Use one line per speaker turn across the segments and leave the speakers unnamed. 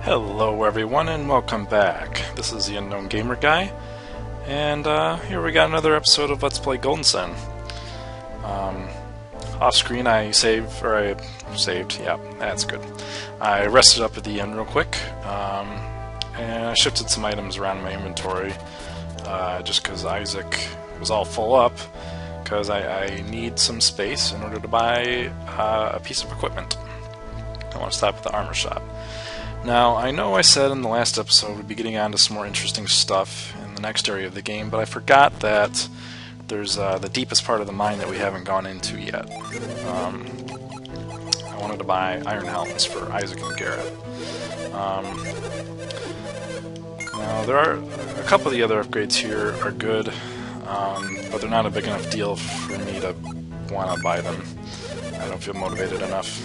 Hello everyone and welcome back. This is the Unknown Gamer Guy, and here we got another episode of Let's Play Golden Sun. Off screen I saved, yeah, that's good. I rested up at the end real quick, and I shifted some items around in my inventory, just because Isaac was all full up, because I need some space in order to buy a piece of equipment. I want to stop at the armor shop. Now, I know I said in the last episode we'd be getting on to some more interesting stuff in the next area of the game, but I forgot that there's the deepest part of the mine that we haven't gone into yet. I wanted to buy iron helmets for Isaac and Garrett. Now, there are a couple of the other upgrades here are good, but they're not a big enough deal for me to want to buy them. I don't feel motivated enough.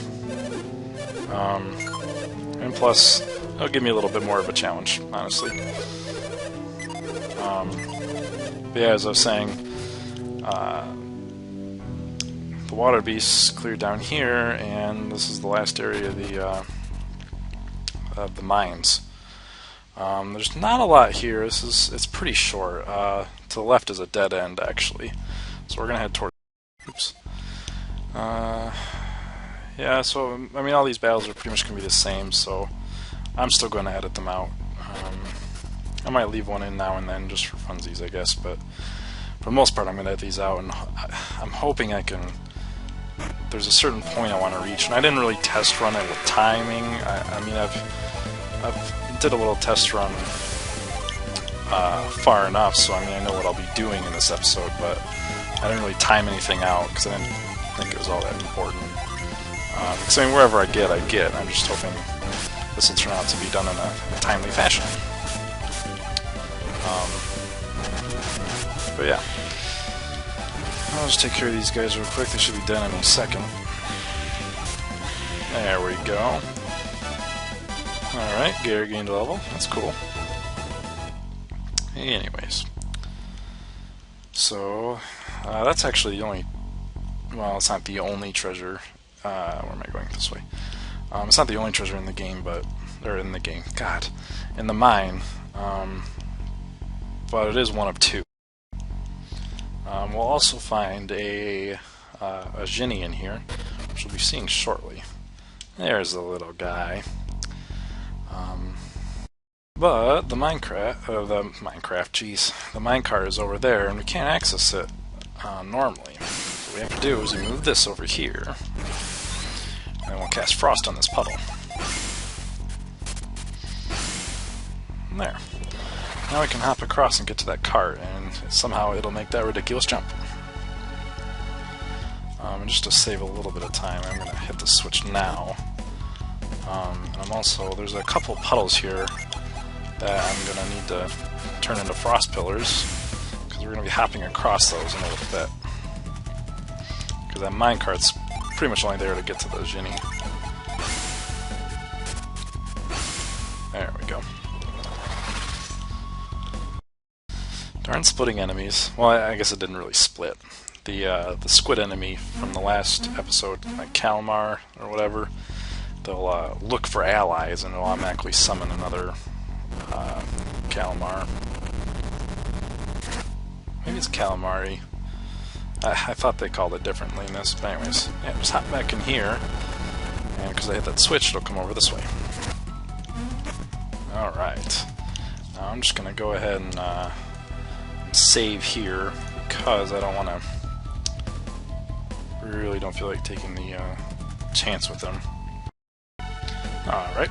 And plus, it'll give me a little bit more of a challenge, honestly. But yeah, as I was saying, the water beasts cleared down here, and this is the last area of the mines. There's not a lot here. It's pretty short. To the left is a dead end, actually. So we're gonna head towards. Oops. Yeah, so, I mean, all these battles are pretty much going to be the same, so I'm still going to edit them out. I might leave one in now and then, just for funsies, I guess, but for the most part I'm going to edit these out, and I'm hoping I can... There's a certain point I want to reach, and I didn't really test run it with timing. I mean, I've did a little test run far enough, so I mean, I know what I'll be doing in this episode, but I didn't really time anything out, because I didn't think it was all that important. Because I mean, wherever I get. I'm just hoping this will turn out to be done in a timely fashion. But yeah. I'll just take care of these guys real quick. They should be done in a second. There we go. Alright, Gary gained a level. That's cool. Anyways. So, that's actually the only... Well, it's not the only treasure. Where am I going this way? It's not the only treasure in the game, in the mine, but it is one of two. We'll also find a Genie in here, which we'll be seeing shortly. There's the little guy. But the the minecart is over there, and we can't access it normally. What we have to do is we move this over here. And we'll cast Frost on this puddle. And there. Now we can hop across and get to that cart, and somehow it'll make that ridiculous jump. And just to save a little bit of time, I'm going to hit the switch now. And I'm also, there's a couple puddles here that I'm going to need to turn into frost pillars, because we're going to be hopping across those in a little bit. Because that minecart's pretty much only there to get to the Genie. There we go. Darn splitting enemies. Well, I guess it didn't really split. The squid enemy from the last episode, like Calamar or whatever, they'll look for allies and it'll automatically summon another Calamar. Maybe it's Calamari. I thought they called it differently in this, but anyways, yeah, just hop back in here, and because I hit that switch, it'll come over this way. Alright, now I'm just going to go ahead and save here, because I don't want to, really don't feel like taking the chance with them. Alright,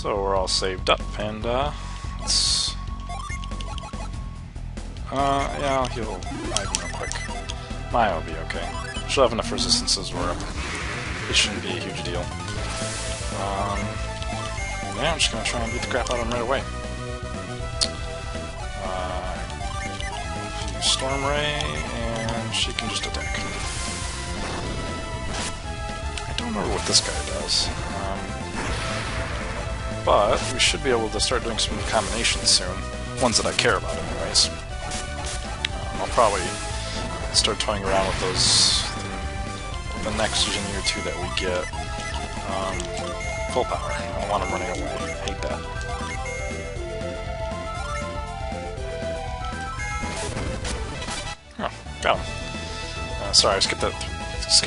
so we're all saved up, and let's, yeah, I'll heal Ivan real quick. Mine will be okay. She'll have enough resistances where it shouldn't be a huge deal. Yeah, I'm just going to try and beat the crap out of him right away. Storm Ray, and she can just attack. I don't remember what this guy does. But we should be able to start doing some combinations soon. Ones that I care about, anyways. I'll probably start toying around with those the next Genie or two that we get. Full power. I don't want him running away. I hate that. Oh, got him. Sorry, I skipped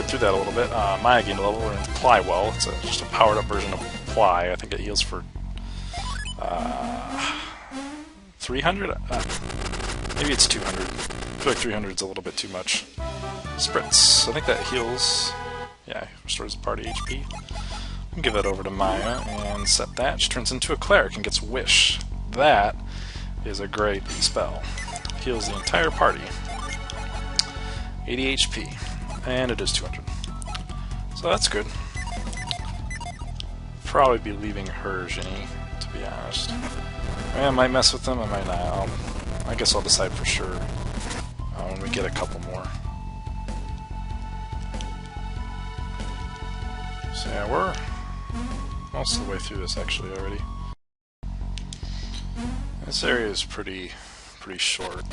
through that a little bit. Maya gained a level in Ply Well. It's just a powered up version of Ply. I think it heals for 300? Maybe it's 200. I feel like 300 is a little bit too much. Spritz. I think that heals. Yeah, restores the party HP. I'll give that over to Maya and set that. She turns into a cleric and gets Wish. That is a great spell. Heals the entire party. 80 HP. And it is 200. So that's good. Probably be leaving her, Ginny, to be honest. I might mess with them, I might not. I guess I'll decide for sure when we get a couple more. So yeah, we're most of the way through this actually already. This area is pretty short.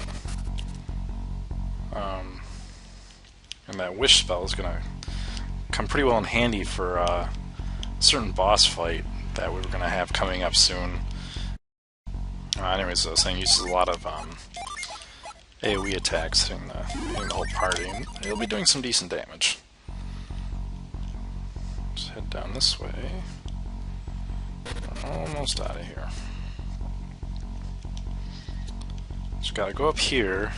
And that Wish spell is gonna come pretty well in handy for a certain boss fight that we were gonna have coming up soon. Anyways, I was saying, uses a lot of AoE attacks hitting the whole party, and it'll be doing some decent damage. Let's head down this way. We're almost out of here. Just gotta go up here.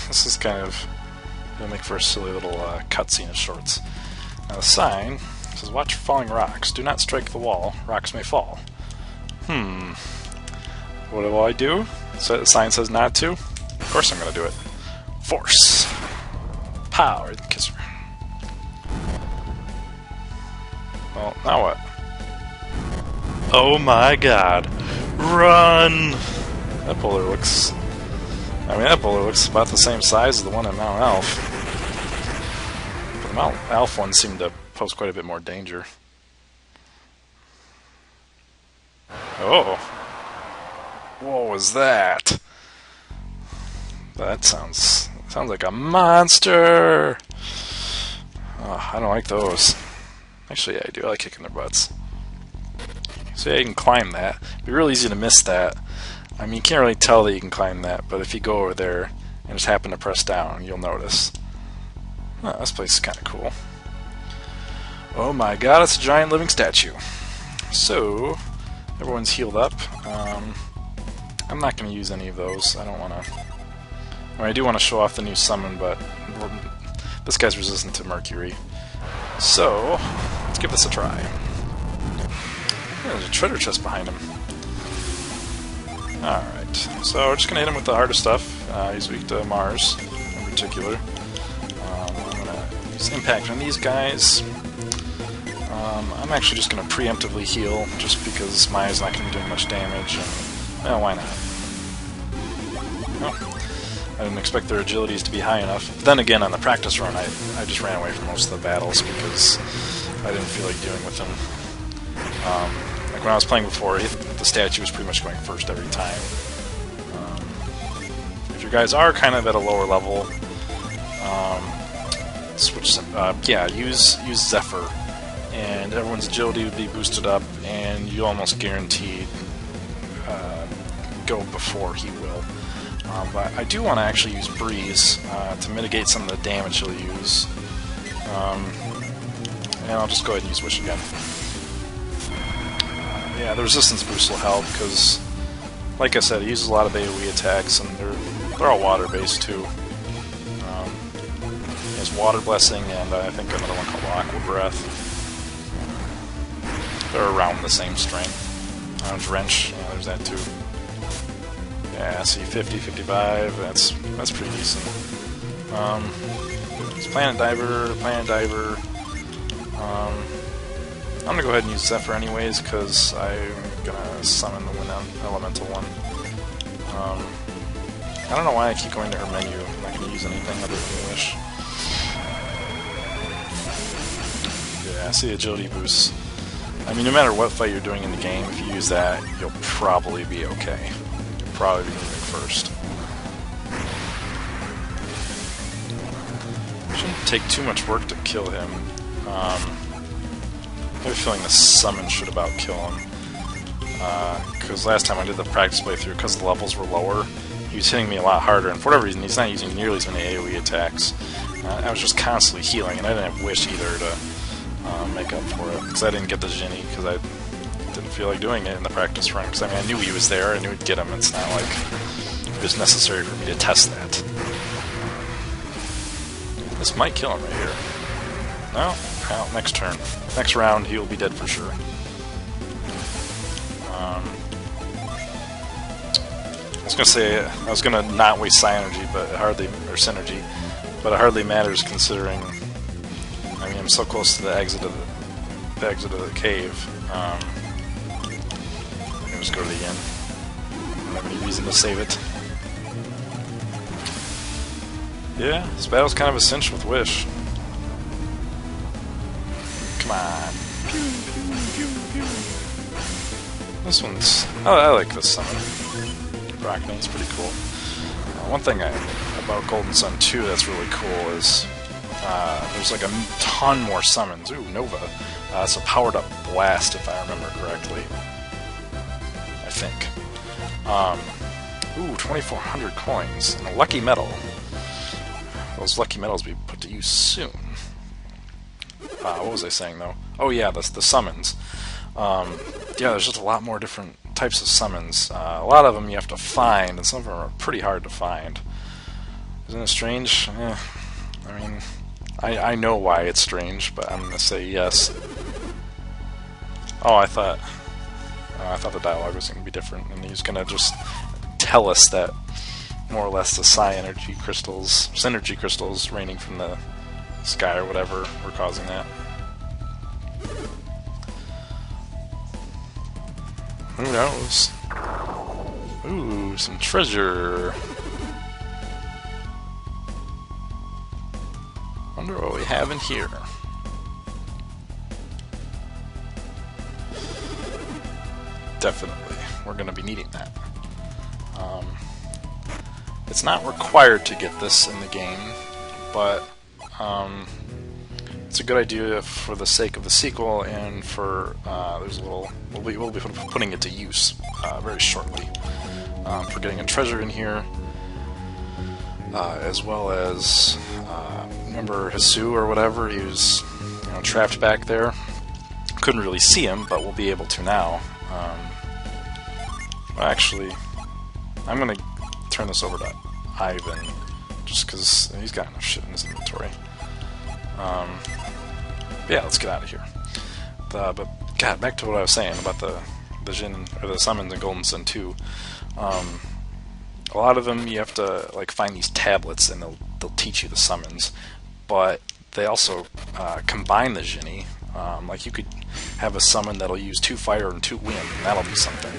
This is kind of gonna make for a silly little cutscene of sorts. Now the sign says, "Watch for falling rocks. Do not strike the wall. Rocks may fall." What do I do? So the sign says not to? Of course I'm gonna do it. Force. Power. Kiss her. Well, now what? Oh my god. Run! That boulder looks... that boulder looks about the same size as the one at Mount Elf. But the Mount Elf one seemed to pose quite a bit more danger. Oh! What was that? That sounds like a monster! Oh, I don't like those. Actually, yeah, I do. I like kicking their butts. So yeah, you can climb that. It'd be real easy to miss that. I mean, you can't really tell that you can climb that, but if you go over there and just happen to press down, you'll notice. Oh, this place is kind of cool. Oh my god, it's a giant living statue. So, everyone's healed up. I'm not going to use any of those. I don't want to... I mean, I do want to show off the new summon, but this guy's resistant to Mercury. So, let's give this a try. Yeah, there's a treasure chest behind him. Alright, so we're just going to hit him with the harder stuff. He's weak to Mars, in particular. I'm going to use Impact on these guys. I'm actually just going to preemptively heal, just because Maya's not going to be doing much damage, and, well, why not? Oh, I didn't expect their agilities to be high enough. But then again, on the practice run, I just ran away from most of the battles, because I didn't feel like dealing with them. Like when I was playing before, the statue was pretty much going first every time. If your guys are kind of at a lower level, use Zephyr, and everyone's agility would be boosted up, and you almost guaranteed go before he will. But I do want to actually use Breeze to mitigate some of the damage he'll use. And I'll just go ahead and use Wish again. Yeah, the resistance boost will help, because, like I said, he uses a lot of AoE attacks, and they're all water-based, too. He has Water Blessing, and I think another one called Aqua Breath. They're around the same strength. Drench, yeah, there's that, too. Yeah, see, 50, 55, that's pretty decent. It's Planet Diver. I'm gonna go ahead and use Zephyr anyways, because I'm gonna summon the Wind Elemental one. I don't know why I keep going to her menu. I'm not gonna use anything other than Wish. Yeah, see, agility boosts. I mean, no matter what fight you're doing in the game, if you use that, you'll probably be okay. You'll probably be moving first. Shouldn't take too much work to kill him. have a feeling the summon should about kill him. Because last time I did the practice playthrough, because the levels were lower, he was hitting me a lot harder, and for whatever reason, he's not using nearly as many AoE attacks. I was just constantly healing, and I didn't have Wish either to make up for it, because I didn't get the Jinny, because I didn't feel like doing it in the practice run, because I mean, I knew he was there, I knew I'd get him, it's not like it was necessary for me to test that. This might kill him right here. No? Well, next turn. Next round, he will be dead for sure. I was gonna say I was gonna not waste psi energy, but it hardly synergy, but it hardly matters considering. I mean, I'm so close to the exit of the cave. I can just go to the inn. I don't have any reason to save it. Yeah, this battle's kind of a cinch with Wish. Come on. Pew, pew, pew, pew. This one's... Oh, I like this summon. Rockname's pretty cool. One thing about Golden Sun 2 that's really cool is there's like a ton more summons. Ooh, Nova. It's a powered up blast, if I remember correctly. I think. Ooh, 2,400 coins. And a lucky medal. Those lucky medals will be put to use soon. What was I saying, though? Oh yeah, the summons. Yeah, there's just a lot more different types of summons. A lot of them you have to find, and some of them are pretty hard to find. Isn't it strange? I mean, I know why it's strange, but I'm gonna say yes. Oh, I thought the dialogue was gonna be different, and he's gonna just tell us that more or less the psi energy crystals, synergy crystals raining from the sky or whatever were causing that. Who knows? Ooh, some treasure. Wonder what we have in here. Definitely, we're going to be needing that. It's not required to get this in the game, but it's a good idea for the sake of the sequel, and for there's a little we'll be putting it to use very shortly for getting a treasure in here, as well as remember Hisu or whatever, he was trapped back there. Couldn't really see him, but we'll be able to now. Actually, I'm gonna turn this over to Ivan, just because he's got enough shit in his inventory. Yeah, let's get out of here. But God, back to what I was saying about the Jin or the summons in Golden Sun 2. A lot of them you have to like find these tablets, and they'll teach you the summons, but they also combine the Jinny. Like you could have a summon that'll use 2 fire and 2 wind, and that'll be something.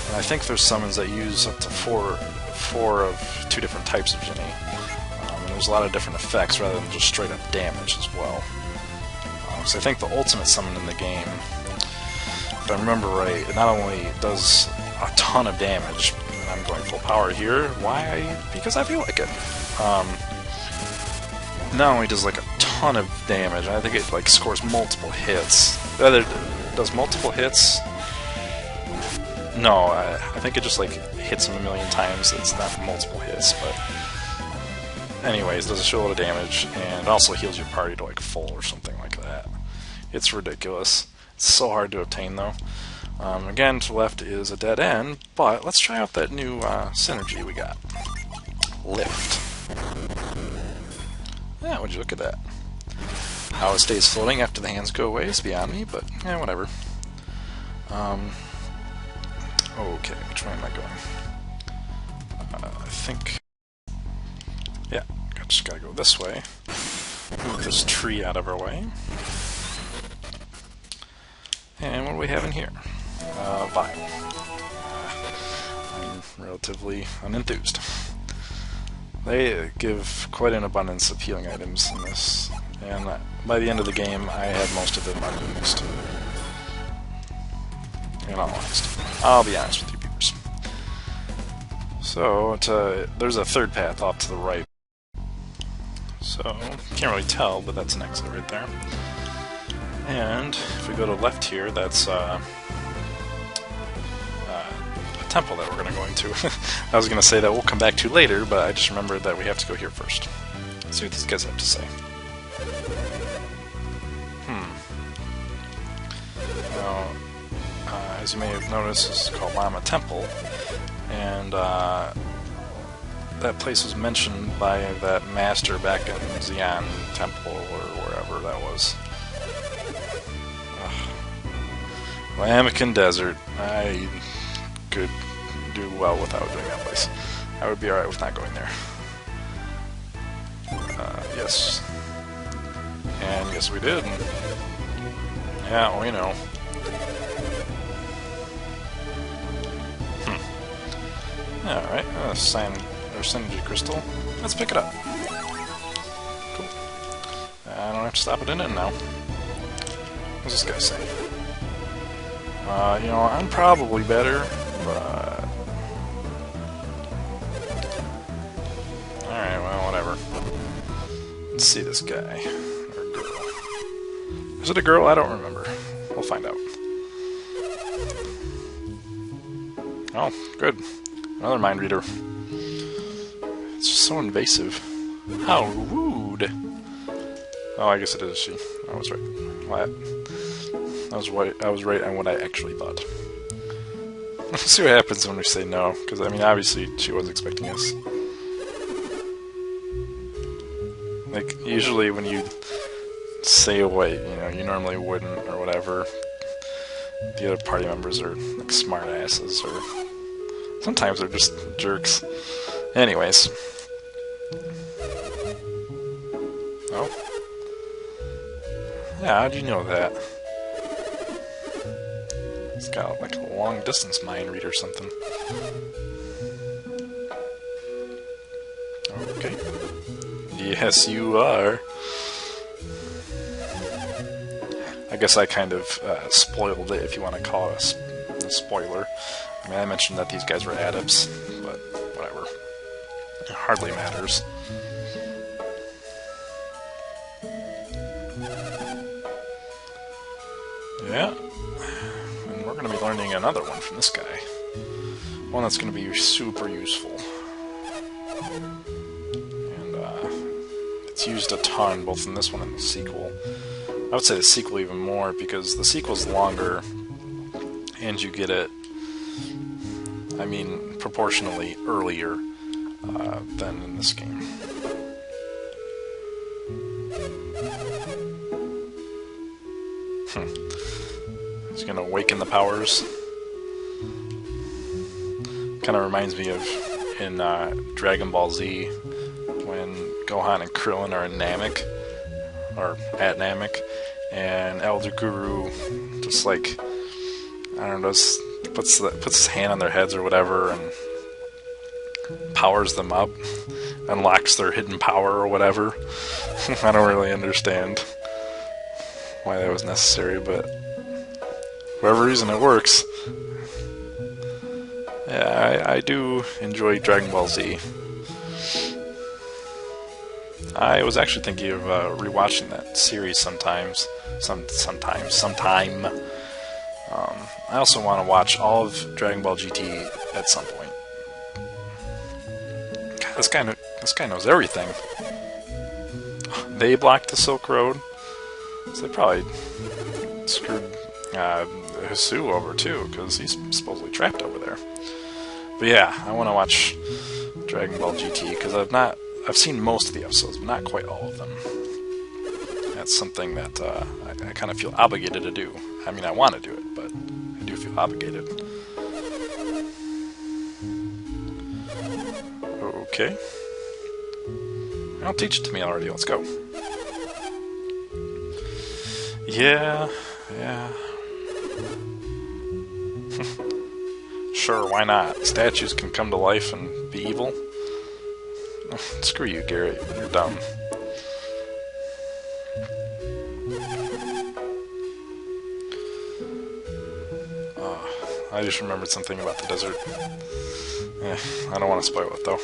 And I think there's summons that use up to four of 2 different types of Jinny. And there's a lot of different effects rather than just straight up damage as well. So I think the ultimate summon in the game, if I remember right, it not only does a ton of damage, and I'm going full power here. Why? Because I feel like it. Not only does like a ton of damage, I think it like scores multiple hits. It does multiple hits. No, I think it just like hits him a million times. It's not multiple hits, but anyways, does a shitload of damage, and also heals your party to like full or something like that. It's ridiculous. It's so hard to obtain though. Again, to the left is a dead end, but let's try out that new synergy we got. Lift. Yeah, would you look at that? How it stays floating after the hands go away is beyond me, but yeah, whatever. Okay, which way am I going? I think... Yeah, just gotta go this way. Move this tree out of our way. And what do we have in here? Vial. I'm relatively unenthused. They give quite an abundance of healing items in this, and by the end of the game, I had most of them unused. In all honesty, I'll be honest with you, peepers. So, there's a third path off to the right. So, can't really tell, but that's an exit right there. And if we go to left here, that's a temple that we're going to go into. I was going to say that we'll come back to later, but I just remembered that we have to go here first. Let's see what these guys have to say. Now, as you may have noticed, this is called Lama Temple, and that place was mentioned by that master back in Xi'an Temple, or wherever that was. Lamakan Desert. I could do well without doing that place. I would be alright with not going there. Yes. And yes, we did. Yeah, we know. Alright, Synergy Crystal. Let's pick it up. Cool. I don't have to stop it in it now. What's this guy saying? You know, I'm probably better, but... Alright, well, whatever. Let's see this guy. Or girl. Is it a girl? I don't remember. We'll find out. Oh, good. Another mind reader. It's just so invasive. How rude! Oh, I guess it is she. I was right. What? I was right on what I actually thought. Let's see what happens when we say no, because I mean, obviously she was expecting us. Like, usually when you say what, you know, you normally wouldn't, or whatever, the other party members are like smart asses, or sometimes they're just jerks. Anyways. Oh. Yeah, how'd you know that? It's got like a long distance mind read or something. Okay. Yes, you are. I guess I kind of spoiled it, if you want to call it a spoiler. I mean, I mentioned that these guys were adepts, but whatever. It hardly matters. Yeah. And we're going to be learning another one from this guy. One that's going to be super useful. And it's used a ton, both in this one and the sequel. I would say the sequel even more, because the sequel's longer, and you get it, I mean, proportionally earlier than in this game. He's gonna awaken the powers. Kind of reminds me of in Dragon Ball Z when Gohan and Krillin are in Namek, or at Namek, and Elder Guru just like, I don't know, just puts his hand on their heads or whatever and powers them up, unlocks their hidden power or whatever. I don't really understand why that was necessary, but for whatever reason it works. Yeah, I do enjoy Dragon Ball Z. I was actually thinking of rewatching that series sometime. I also want to watch all of Dragon Ball GT at some point. God, this guy knows everything. They blocked the Silk Road, so they probably screwed Hisu over too, because he's supposedly trapped over there. But yeah, I want to watch Dragon Ball GT because I've seen most of the episodes, but not quite all of them. That's something that I kind of feel obligated to do. I mean, I want to do it, but I do feel obligated. Okay. I'll teach it to me already. Let's go. Yeah. Sure, why not? Statues can come to life and be evil. Screw you, Garrett. You're dumb. I just remembered something about the desert. I don't want to spoil it, though.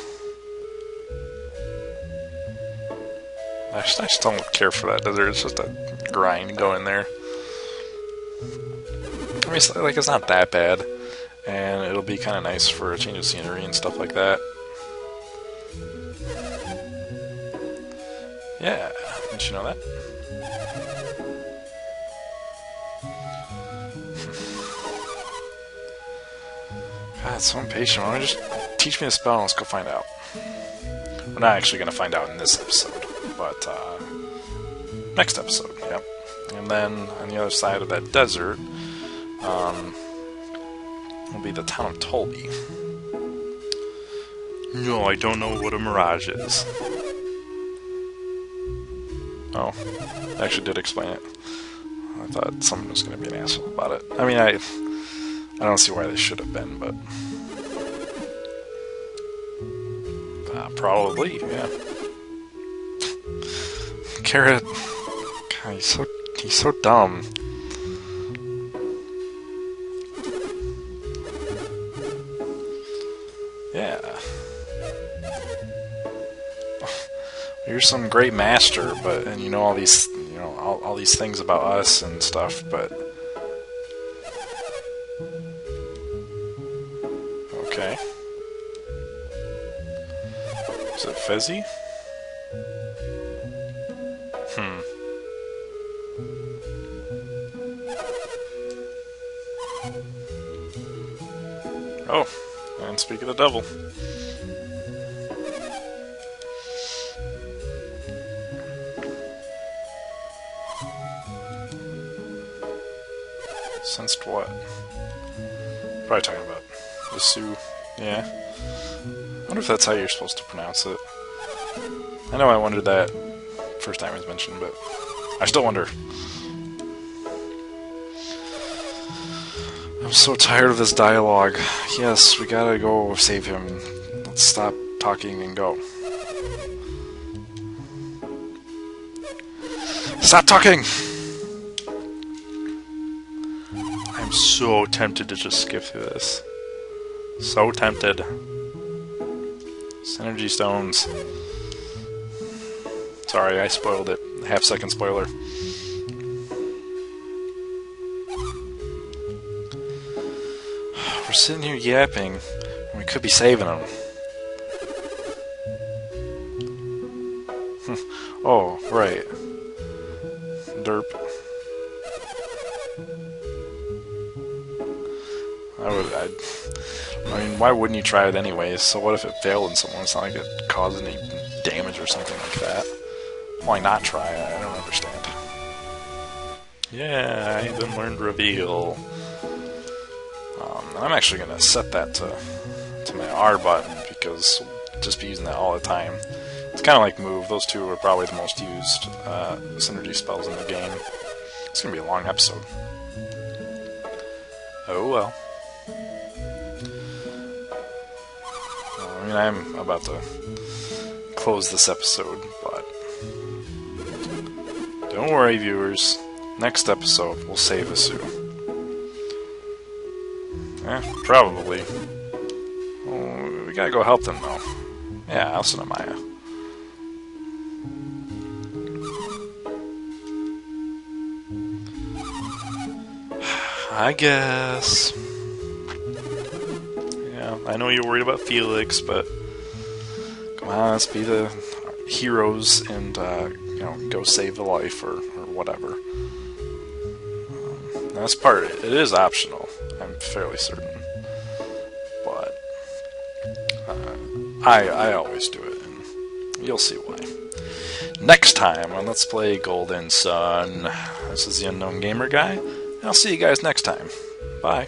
I just don't care for that desert. It's just a grind to go in there. I mean, it's not that bad, and it'll be kind of nice for a change of scenery and stuff like that. Yeah, didn't you know that? God, it's so impatient. Why don't you just teach me the spell and let's go find out? We're not actually going to find out in this episode, but next episode, yep. And then on the other side of that desert will be the town of Tolby. No, I don't know what a mirage is. Oh, I actually did explain it. I thought someone was going to be an asshole about it. I mean, I don't see why they should have been, but probably, yeah. Carrot, God, he's so dumb. Yeah. You're some great master, and you know all these, all these things about us and stuff, but okay. Is it fizzy? Oh, and speak of the devil. Sensed what? Probably talking about the Sioux. Yeah. I wonder if that's how you're supposed to pronounce it. I know I wondered that first time it was mentioned, but I still wonder. I'm so tired of this dialogue. Yes, we gotta go save him. Let's stop talking and go. Stop talking! I'm so tempted to just skip through this. So tempted. Synergy stones. Sorry, I spoiled it. Half-second spoiler. We're sitting here yapping, and we could be saving him. Oh, right. Derp. I mean, why wouldn't you try it anyways? So what if it failed in someone? It's not like it caused any damage or something like that. Why not try it? I don't understand. Yeah, I even learned reveal. I'm actually going to set that to my R button, because I'll just be using that all the time. It's kind of like move. Those two are probably the most used synergy spells in the game. It's going to be a long episode. Oh well. I mean, I'm about to close this episode, but don't worry, viewers. Next episode, we'll save the Sioux. Probably. Well, we gotta go help them, though. Yeah, Altin and Maya. I guess. Yeah, I know you're worried about Felix, but come on, let's be the heroes and go save the life or whatever. That's part of it. It is optional, I'm fairly certain, but I always do it, and you'll see why. Next time on Let's Play Golden Sun, this is the Unknown Gamer Guy. I'll see you guys next time. Bye.